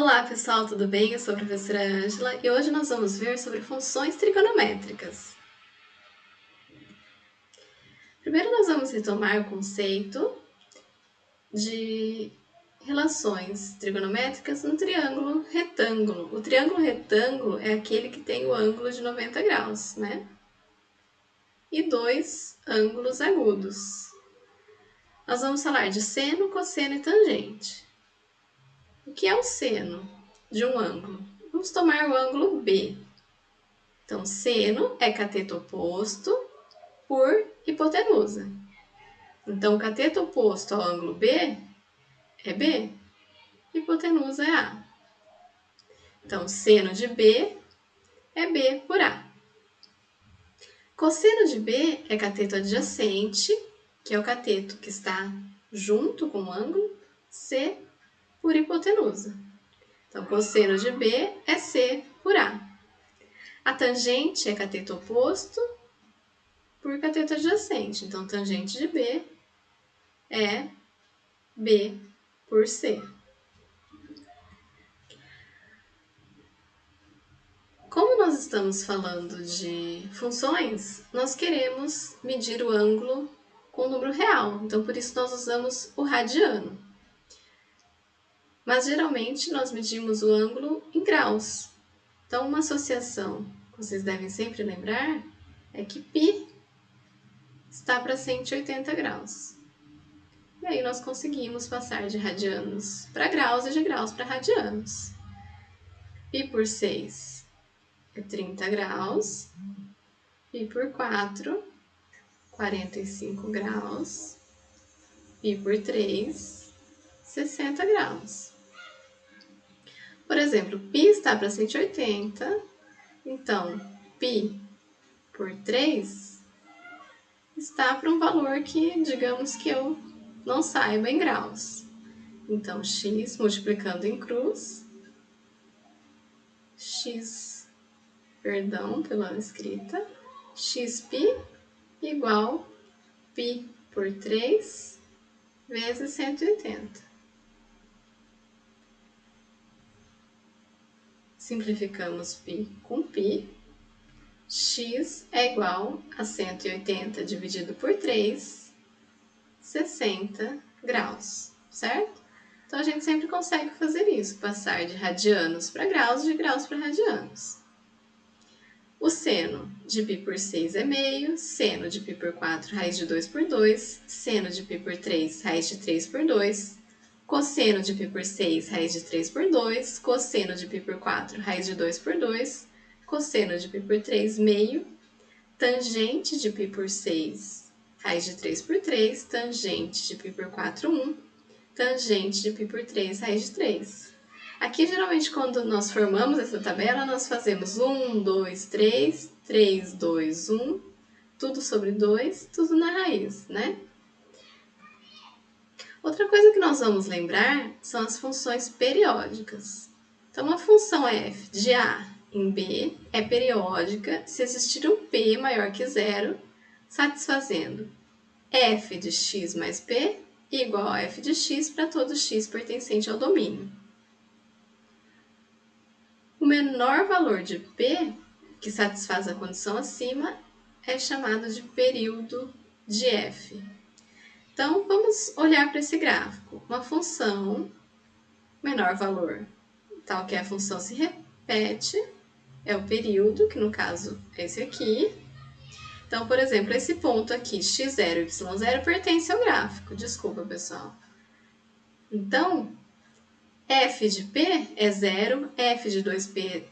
Olá pessoal, tudo bem? Eu sou a professora Ângela e hoje nós vamos ver sobre funções trigonométricas. Primeiro nós vamos retomar o conceito de relações trigonométricas no triângulo retângulo. O triângulo retângulo é aquele que tem o ângulo de 90 graus, né? E dois ângulos agudos. Nós vamos falar de seno, cosseno e tangente. O que é o seno de um ângulo? Vamos tomar o ângulo B. Então, seno é cateto oposto por hipotenusa. Então, o cateto oposto ao ângulo B é B, hipotenusa é A. Então, seno de B é B por A. Cosseno de B é cateto adjacente, que é o cateto que está junto com o ângulo, C por hipotenusa. Então, cosseno de B é C por A. A tangente é cateto oposto por cateto adjacente. Então, tangente de B é B por C. Como nós estamos falando de funções, nós queremos medir o ângulo com o número real. Então, por isso nós usamos o radiano. Mas, geralmente, nós medimos o ângulo em graus. Então, uma associação que vocês devem sempre lembrar é que π está para 180 graus. E aí nós conseguimos passar de radianos para graus e de graus para radianos. π por 6 é 30 graus, π por 4, 45 graus, π por 3, 60 graus. Por exemplo, π está para 180, então π por 3 está para um valor que, digamos que eu não saiba em graus. Então, x multiplicando em cruz, pela escrita, xπ igual π por 3 vezes 180. Simplificamos π com π. X é igual a 180 dividido por 3, 60 graus, certo? Então, a gente sempre consegue fazer isso, passar de radianos para graus, de graus para radianos. O seno de π por 6 é meio, seno de π por 4, raiz de 2 por 2, seno de π por 3, raiz de 3 por 2, cosseno de π por 6, raiz de 3 por 2, cosseno de π por 4, raiz de 2 por 2, cosseno de π por 3, meio, tangente de π por 6, raiz de 3 por 3, tangente de π por 4, 1, tangente de π por 3, raiz de 3. Aqui, geralmente, quando nós formamos essa tabela, nós fazemos 1, 2, 3, 3, 2, 1, tudo sobre 2, tudo na raiz, né? Outra coisa que nós vamos lembrar são as funções periódicas. Então, uma função f de A em B é periódica se existir um P maior que zero, satisfazendo f de x mais P igual a f de x para todo x pertencente ao domínio. O menor valor de P, que satisfaz a condição acima, é chamado de período de f. Então, vamos olhar para esse gráfico. Uma função, menor valor, tal que a função se repete, é o período, que no caso é esse aqui. Então, por exemplo, esse ponto aqui, x0 e y0, pertence ao gráfico. Desculpa, pessoal. Então, f de p é 0, f de 2p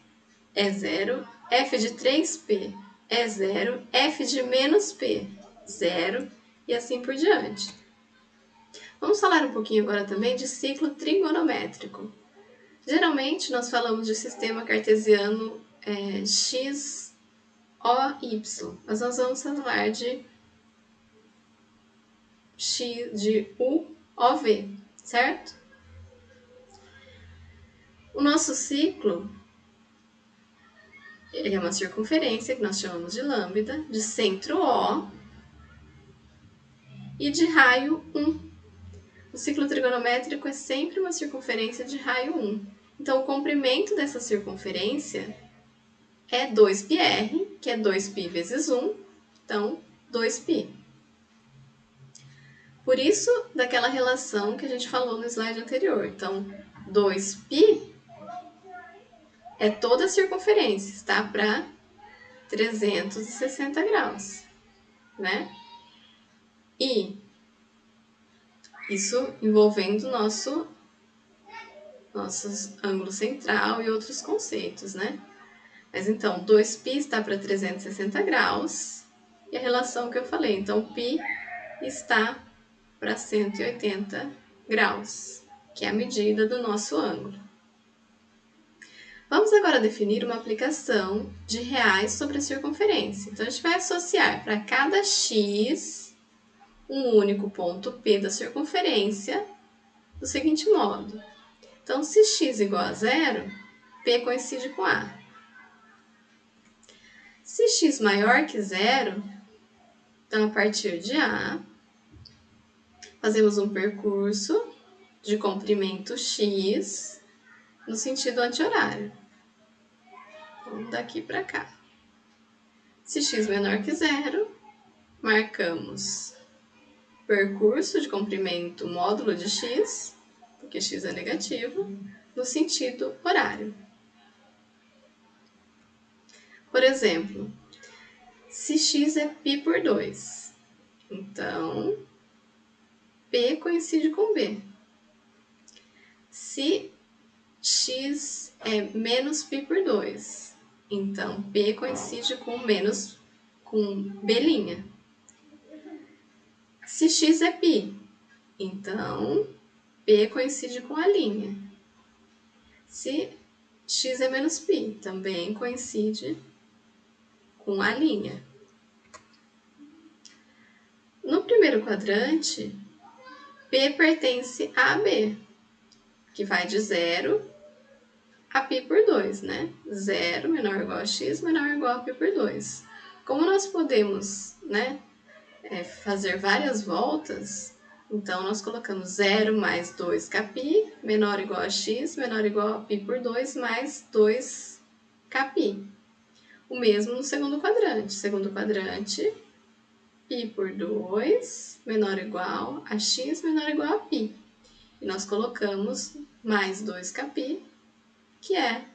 é 0, f de 3p é 0, f de menos p, 0, e assim por diante. Vamos falar um pouquinho agora também de ciclo trigonométrico. Geralmente, nós falamos de sistema cartesiano x, o, y, mas nós vamos falar de u, o, v, certo? O nosso ciclo, ele é uma circunferência que nós chamamos de lambda, de centro O e de raio 1. O ciclo trigonométrico é sempre uma circunferência de raio 1. Então, o comprimento dessa circunferência é 2πr, que é 2π vezes 1, então 2π. Por isso, daquela relação que a gente falou no slide anterior. Então, 2π é toda a circunferência, está para 360 graus, né? E isso envolvendo nosso ângulo central e outros conceitos, né? Mas então, 2π está para 360 graus e a relação que eu falei. Então, π está para 180 graus, que é a medida do nosso ângulo. Vamos agora definir uma aplicação de reais sobre a circunferência. Então, a gente vai associar para cada x um único ponto P da circunferência do seguinte modo. Então, se x igual a zero, P coincide com A. Se x maior que zero, então a partir de A, fazemos um percurso de comprimento x no sentido anti-horário. Então, daqui para cá. Se x menor que zero, marcamos percurso de comprimento módulo de x, porque x é negativo, no sentido horário. Por exemplo, se x é π por 2, então P coincide com B. Se x é menos π por 2, então P coincide com B'. Se x é π, então P coincide com a linha. Se x é menos π, também coincide com a linha. No primeiro quadrante, P pertence a AB, que vai de 0 a π por 2, né? 0 menor ou igual a x, menor ou igual a π por 2. Como nós podemos, né, fazer várias voltas, então nós colocamos 0 mais 2κπ, menor ou igual a x, menor ou igual a π por 2, mais 2κπ. O mesmo no segundo quadrante. Segundo quadrante, π por 2, menor ou igual a x, menor ou igual a π. E nós colocamos mais 2κπ, que é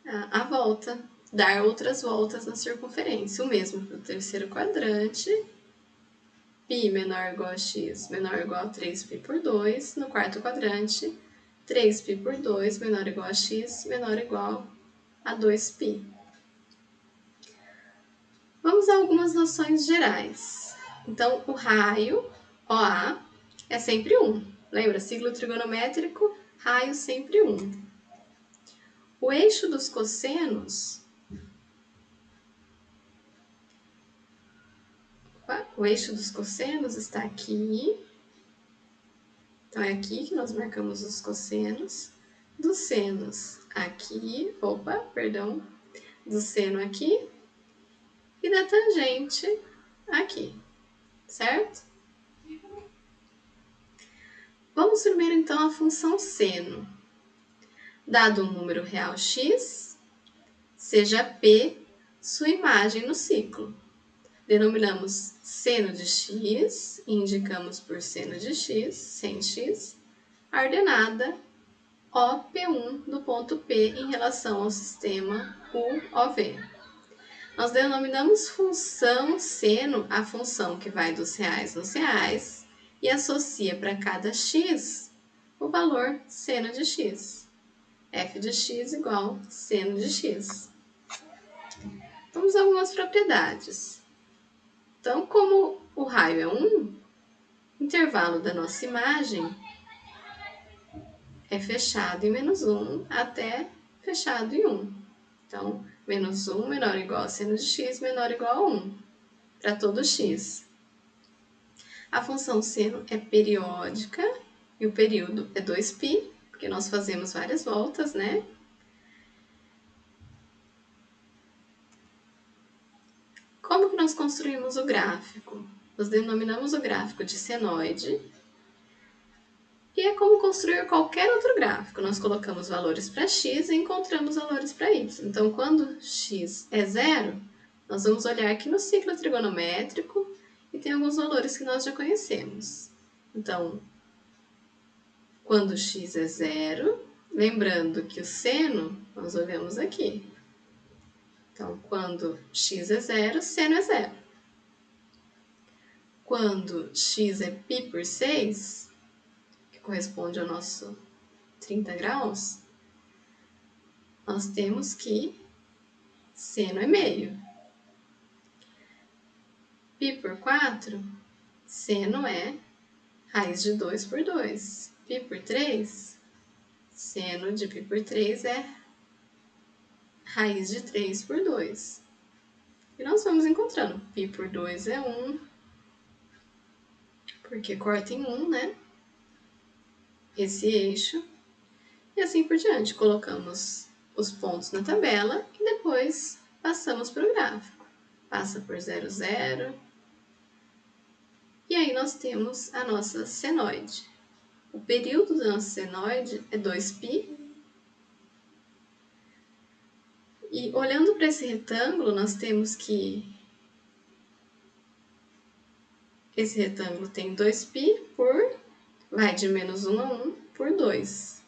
a volta, dar outras voltas na circunferência. O mesmo para o terceiro quadrante, π menor ou igual a x, menor ou igual a 3π por 2. No quarto quadrante, 3π por 2, menor ou igual a x, menor ou igual a 2π. Vamos a algumas noções gerais. Então, o raio, OA, é sempre 1. Lembra? Ciclo trigonométrico, raio sempre 1. O eixo dos cossenos, está aqui. Então, é aqui que nós marcamos os cossenos. Dos senos aqui, do seno aqui. E da tangente aqui, certo? Vamos primeiro, então, a função seno. Dado um número real x, seja P sua imagem no ciclo. Denominamos seno de x e indicamos por seno de x, sem x, a ordenada OP1 do ponto P em relação ao sistema UOV. Nós denominamos função seno a função que vai dos reais nos reais e associa para cada x o valor seno de x. F de x igual seno de x. Vamos a algumas propriedades. Então, como o raio é 1, o intervalo da nossa imagem é fechado em menos 1 até fechado em 1. Então, menos 1 menor ou igual a seno de x menor ou igual a 1 para todo x. A função seno é periódica e o período é 2π, porque nós fazemos várias voltas, né? Como que nós construímos o gráfico? Nós denominamos o gráfico de senoide E é como construir qualquer outro gráfico. Nós colocamos valores para x e encontramos valores para y. Então, quando x é zero, nós vamos olhar aqui no ciclo trigonométrico e tem alguns valores que nós já conhecemos. Então, quando x é zero, lembrando que o seno, nós olhamos aqui. Então, quando x é zero, seno é zero. Quando x é π por 6, que corresponde ao nosso 30 graus, nós temos que seno é meio. Π por 4, seno é raiz de 2 por 2. Π por 3, seno de π por 3 é raiz de 3 por 2. E nós vamos encontrando. Π por 2 é 1, porque corta em 1, né? Esse eixo. E assim por diante. Colocamos os pontos na tabela e depois passamos para o gráfico. Passa por 0, 0. E aí nós temos a nossa senoide. O período da nossa senoide é 2π. E olhando para esse retângulo, nós temos que esse retângulo tem 2π por, vai de menos 1 a 1 por 2.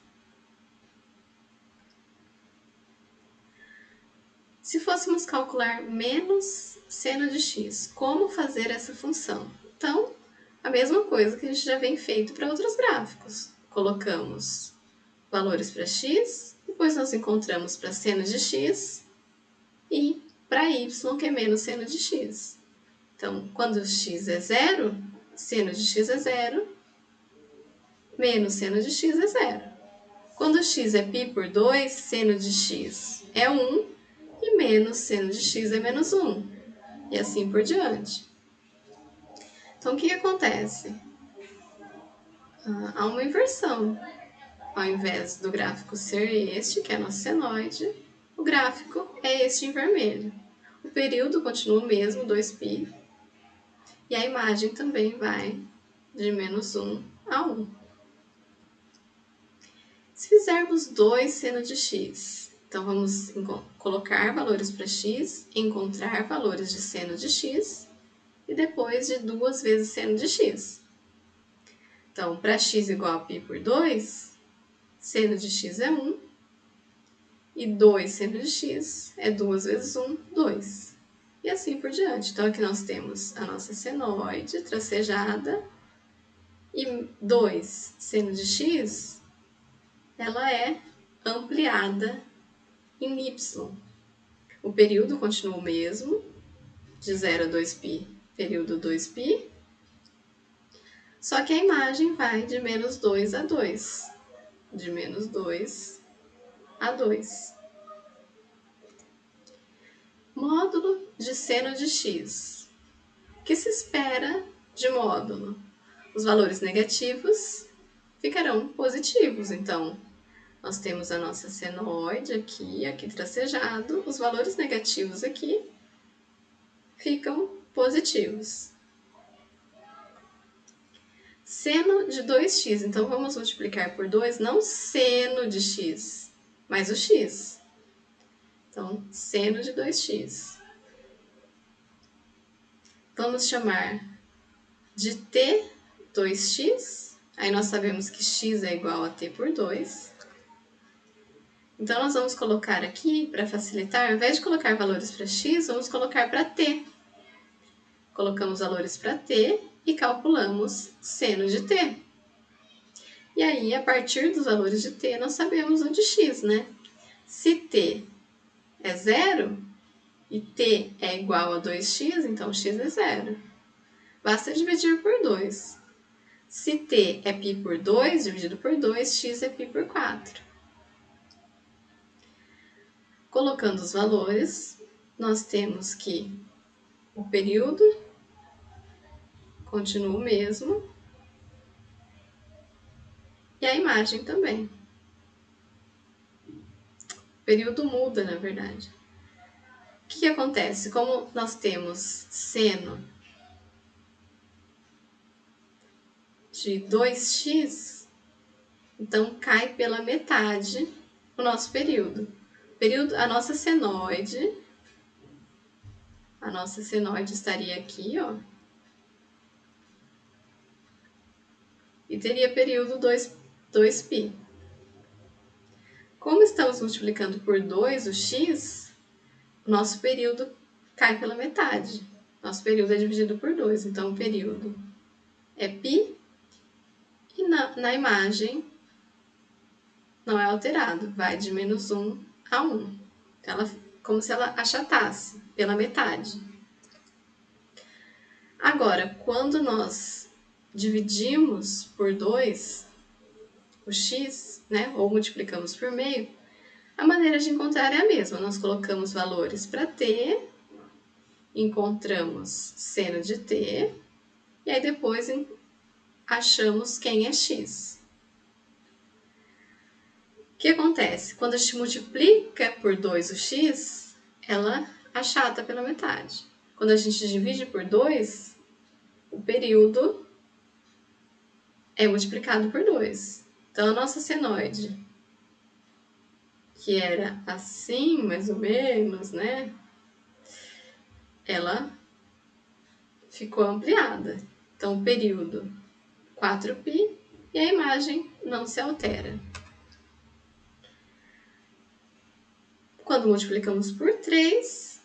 Se fôssemos calcular menos seno de x, como fazer essa função? Então, a mesma coisa que a gente já vem feito para outros gráficos. Colocamos valores para x, depois nós encontramos para seno de x e para y, que é menos seno de x. Então, quando x é zero, seno de x é zero, menos seno de x é zero. Quando x é π por 2, seno de x é 1 e menos seno de x é menos 1. E assim por diante. Então, o que acontece? Há uma inversão. Ao invés do gráfico ser este, que é a nossa senoide, o gráfico é este em vermelho. O período continua o mesmo, 2π, e a imagem também vai de menos 1 a 1. Se fizermos 2 seno de x, então vamos colocar valores para x, encontrar valores de seno de x, e depois de 2 vezes seno de x. Então, para x igual a π por 2, seno de x é 1, e 2 seno de x é 2 vezes 1, 2. E assim por diante. Então, aqui nós temos a nossa senoide tracejada, e 2 seno de x, ela é ampliada em y. O período continua o mesmo, de 0 a 2π, período 2π, só que a imagem vai de menos 2 a 2. De menos 2 a 2. Módulo de seno de x. O que se espera de módulo? Os valores negativos ficarão positivos. Então, nós temos a nossa senoide aqui tracejado. Os valores negativos aqui ficam positivos. Seno de 2x, então vamos multiplicar por 2, não seno de x, mas o x. Então, seno de 2x. Vamos chamar de t 2x, aí nós sabemos que x é igual a t por 2. Então, nós vamos colocar aqui, para facilitar, ao invés de colocar valores para x, vamos colocar para t. Colocamos valores para t e calculamos seno de t. E aí, a partir dos valores de t, nós sabemos o de x, né? Se t é 0 e t é igual a 2x, então x é 0. Basta dividir por 2. Se t é π por 2, dividido por 2, x é π por 4. Colocando os valores, nós temos que o período continua o mesmo e a imagem também. O período muda, na verdade. O que acontece? Como nós temos seno de 2x, Então, cai pela metade o nosso período. A nossa senoide estaria aqui, ó. E teria período 2π. Como estamos multiplicando por 2 o x, o nosso período cai pela metade. Nosso período é dividido por 2, então o período é π e na imagem não é alterado, vai de -1 a 1. Ela, como se ela achatasse pela metade. Agora, quando nós dividimos por 2 o x, né, ou multiplicamos por meio, a maneira de encontrar é a mesma. Nós colocamos valores para t, encontramos seno de t, e aí depois achamos quem é x. O que acontece? Quando a gente multiplica por 2 o x, ela achata pela metade. Quando a gente divide por 2, o período é multiplicado por 2. Então, a nossa senoide, que era assim, mais ou menos, né? Ela ficou ampliada. Então, o período 4π e a imagem não se altera. Quando multiplicamos por 3,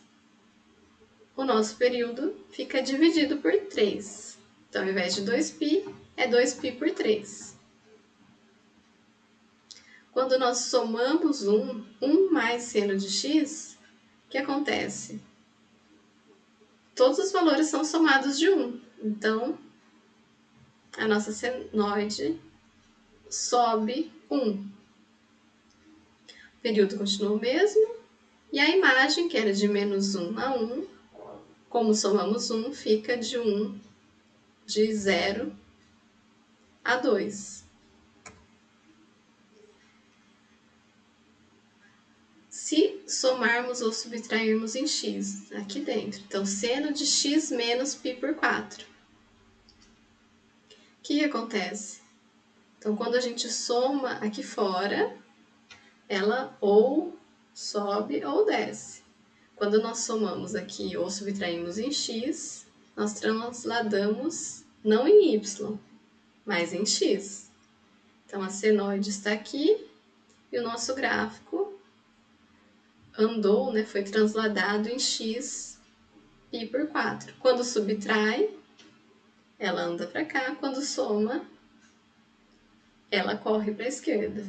o nosso período fica dividido por 3. Então, ao invés de 2π, é 2π por 3. Quando nós somamos 1 mais seno de x, o que acontece? Todos os valores são somados de 1. Então, a nossa senoide sobe 1. O período continua o mesmo. E a imagem, que era de -1 a 1, como somamos 1, fica de 0 a 2. Se somarmos ou subtrairmos em x, aqui dentro, então seno de x menos π por 4. O que acontece? Então, quando a gente soma aqui fora, ela ou sobe ou desce. Quando nós somamos aqui ou subtraímos em x, nós transladamos não em y, mas em x. Então, a senoide está aqui e o nosso gráfico andou, né, foi transladado em x π por 4. Quando subtrai, ela anda para cá. Quando soma, ela corre para a esquerda.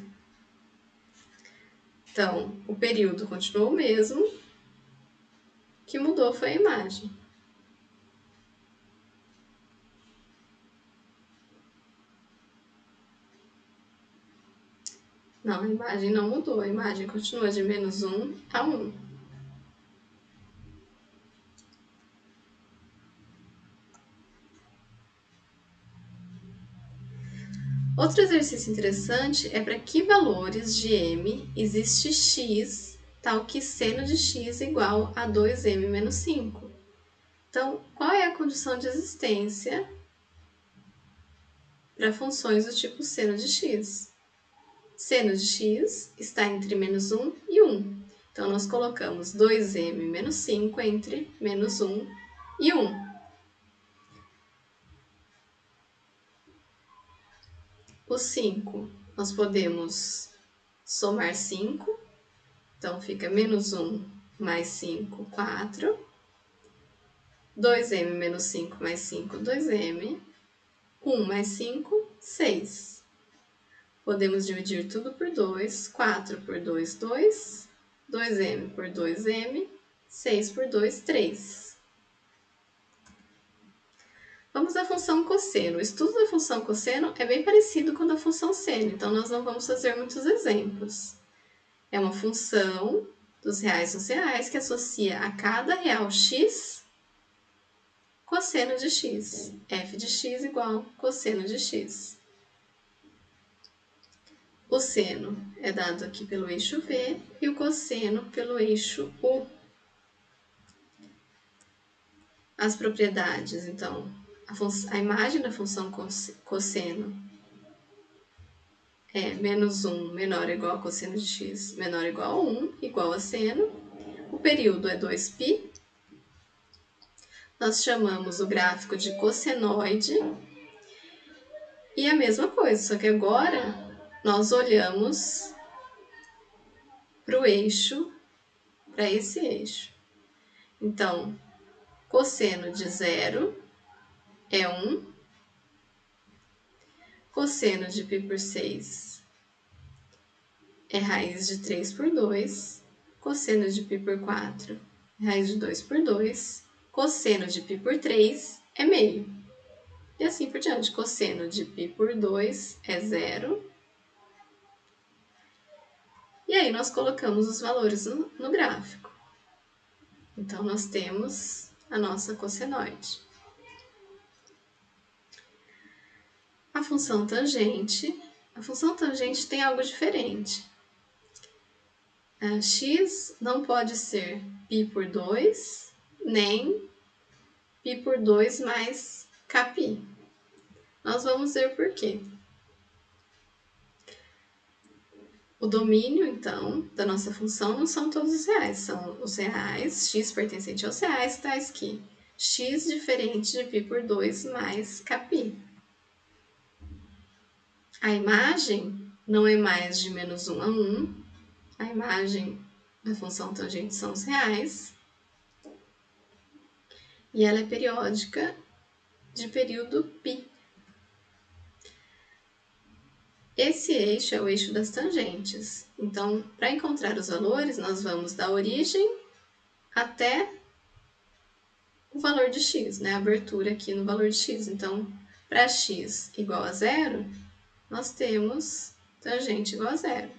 Então, o período continuou o mesmo, o que mudou foi a imagem. Não, a imagem não mudou, a imagem continua de -1 a 1. Outro exercício interessante é para que valores de m existe x, tal que seno de x igual a 2m menos 5. Então, qual é a condição de existência para funções do tipo seno de x? Seno de x está entre -1 e 1. Então, nós colocamos 2m menos 5 entre -1 e 1. O 5, nós podemos somar 5. Então, fica -1 mais 5, 4. 2m menos 5 mais 5, 2m. 1 mais 5, 6. Podemos dividir tudo por 2. 4 por 2, 2. 2m por 2m. 6 por 2, 3. Vamos à função cosseno. O estudo da função cosseno é bem parecido com a da função seno, então nós não vamos fazer muitos exemplos. É uma função dos reais nos reais que associa a cada real x cosseno de x. F de x igual cosseno de x. O seno é dado aqui pelo eixo V e o cosseno pelo eixo U. As propriedades, então, a imagem da função cosseno é menos 1 menor ou igual a cosseno de x menor ou igual a 1, igual a seno. O período é 2π. Nós chamamos o gráfico de cossenoide. E a mesma coisa, só que agora nós olhamos para o eixo, para esse eixo. Então, cosseno de 0 é 1, cosseno de π por 6 é raiz de 3 por 2, cosseno de π por 4 é raiz de 2 por 2, cosseno de π por 3 é meio. E assim por diante, cosseno de π por 2 é 0. E aí nós colocamos os valores no gráfico. Então, nós temos a nossa cossenoide. A função tangente tem algo diferente. A x não pode ser π por 2, nem π por 2 mais kπ. Nós vamos ver por quê. O domínio, então, da nossa função não são todos os reais, são os reais, x pertencente aos reais, tais que x diferente de π por 2 mais kπ. A imagem não é mais de menos 1 a 1, a imagem da função tangente são os reais, e ela é periódica de período π. Esse eixo é o eixo das tangentes. Então, para encontrar os valores, nós vamos da origem até o valor de x, né? A abertura aqui no valor de x. Então, para x igual a 0, nós temos tangente igual a 0.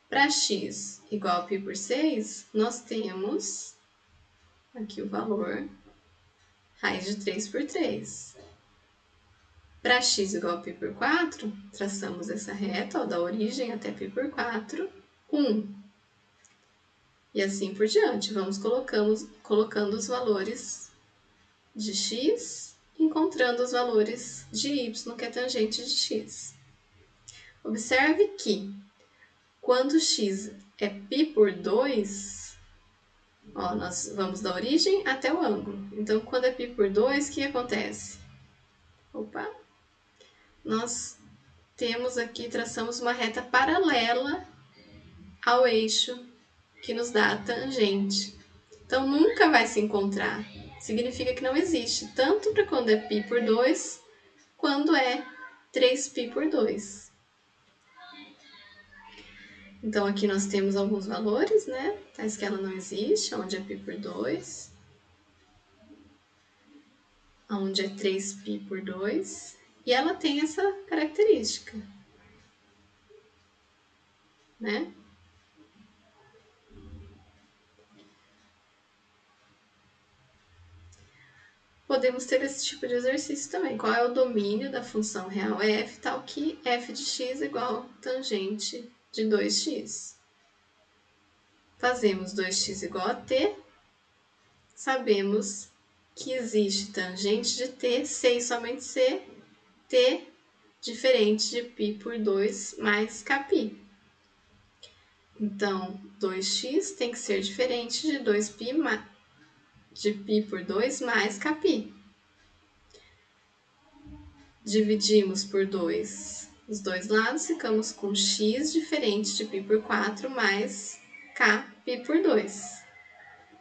Para x igual a π por 6, nós temos aqui o valor raiz de 3 por 3. Para x igual a π por 4, traçamos essa reta, ó, da origem até π por 4, 1. E assim por diante, vamos colocando os valores de x, encontrando os valores de y, que é tangente de x. Observe que, quando x é π por 2, ó, nós vamos da origem até o ângulo. Então, quando é π por 2, o que acontece? Nós temos aqui, traçamos uma reta paralela ao eixo que nos dá a tangente. Então, nunca vai se encontrar. Significa que não existe, tanto para quando é π por 2, quando é 3π por 2. Então, aqui nós temos alguns valores, né? Tais que ela não existe, onde é π por 2, onde é 3π por 2. E ela tem essa característica, né? Podemos ter esse tipo de exercício também. Qual é o domínio da função real f, tal que f de x igual tangente de 2x. Fazemos 2x igual a t, sabemos que existe tangente de t, C e somente C, t diferente de π por 2 mais kπ. Então, 2x tem que ser diferente de 2π de π por 2 mais kπ. Dividimos por 2 os dois lados, ficamos com x diferente de π por 4 mais kπ por 2.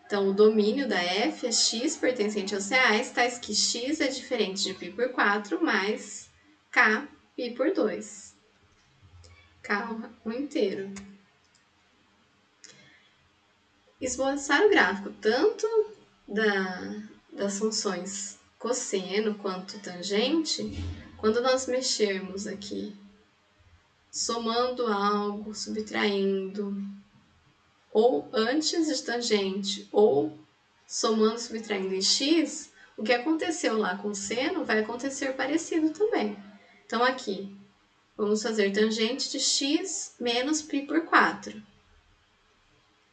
Então, o domínio da f é x pertencente aos reais, tais que x é diferente de π por 4 mais kπ por 2. K um inteiro. Esboçar o gráfico tanto das funções cosseno quanto tangente, quando nós mexermos aqui, somando algo, subtraindo, ou antes de tangente, ou somando, subtraindo em x, o que aconteceu lá com seno vai acontecer parecido também. Então, aqui, vamos fazer tangente de x menos π por 4.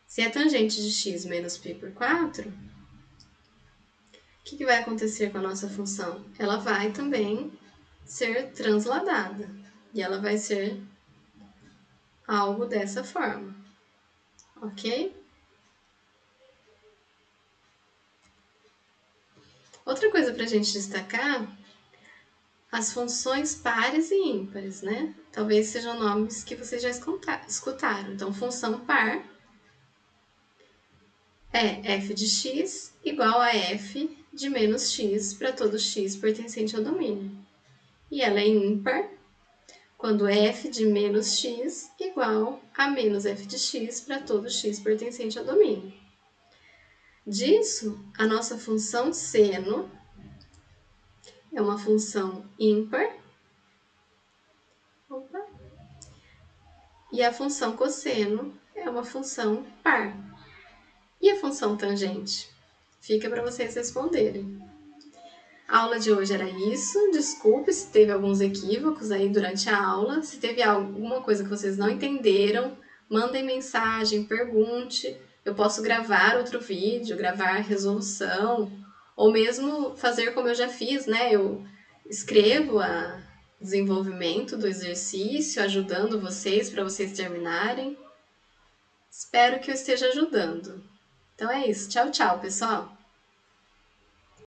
Se é tangente de x menos π por 4, o que vai acontecer com a nossa função? Ela vai também ser transladada, e ela vai ser algo dessa forma, ok? Outra coisa para a gente destacar, as funções pares e ímpares, né? Talvez sejam nomes que vocês já escutaram. Então, função par é f de x igual a f de menos x para todo x pertencente ao domínio. E ela é ímpar quando f de menos x igual a menos f de x para todo x pertencente ao domínio. Disso, a nossa função seno é uma função ímpar. E a função cosseno é uma função par. E a função tangente? Fica para vocês responderem. A aula de hoje era isso. Desculpe se teve alguns equívocos aí durante a aula. Se teve alguma coisa que vocês não entenderam, mandem mensagem, pergunte. Eu posso gravar outro vídeo, gravar resolução, ou mesmo fazer como eu já fiz, né? Eu escrevo o desenvolvimento do exercício, ajudando vocês para vocês terminarem. Espero que eu esteja ajudando. Então é isso. Tchau, tchau, pessoal!